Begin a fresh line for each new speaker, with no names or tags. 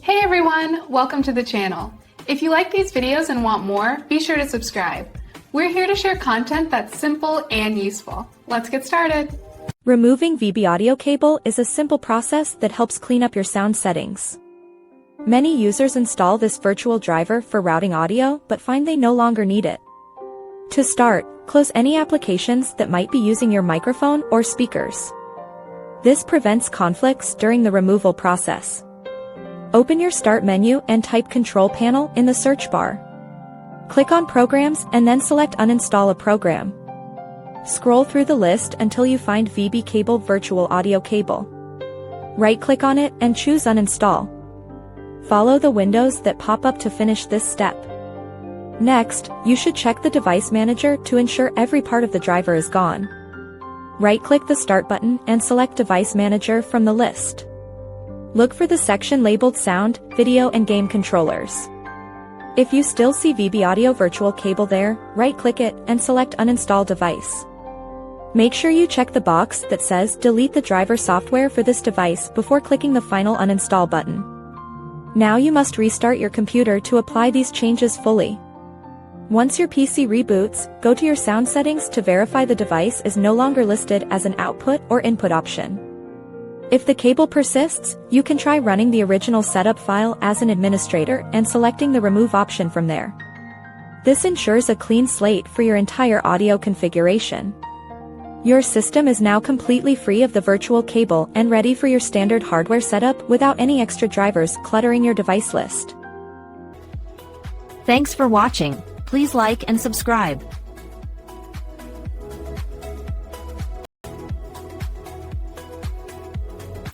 Hey everyone, welcome to the channel. If you like these videos and want more, be sure to subscribe. We're here to share content that's simple and useful. Let's get started.
Removing VBAudio cable is a simple process that helps clean up your sound settings. Many users install this virtual driver for routing audio but find they no longer need it. To start, close any applications that might be using your microphone or speakers. This prevents conflicts during the removal process. Open your Start menu and type Control Panel in the search bar. Click on Programs and then select Uninstall a program. Scroll through the list until you find VB Cable Virtual Audio Cable. Right-click on it and choose Uninstall. Follow the windows that pop up to finish this step. Next, you should check the device manager to ensure every part of the driver is gone. Right-click the Start button and select Device Manager from the list. Look for the section labeled Sound, Video and Game Controllers. If you still see VBAudio Virtual Cable there, right-click it and select Uninstall Device. Make sure you check the box that says Delete the driver software for this device before clicking the final Uninstall button. Now you must restart your computer to apply these changes fully. Once your PC reboots, go to your sound settings to verify the device is no longer listed as an output or input option. If the cable persists, you can try running the original setup file as an administrator and selecting the remove option from there. This ensures a clean slate for your entire audio configuration. Your system is now completely free of the virtual cable and ready for your standard hardware setup without any extra drivers cluttering your device list.
Thanks for watching. Please like and subscribe.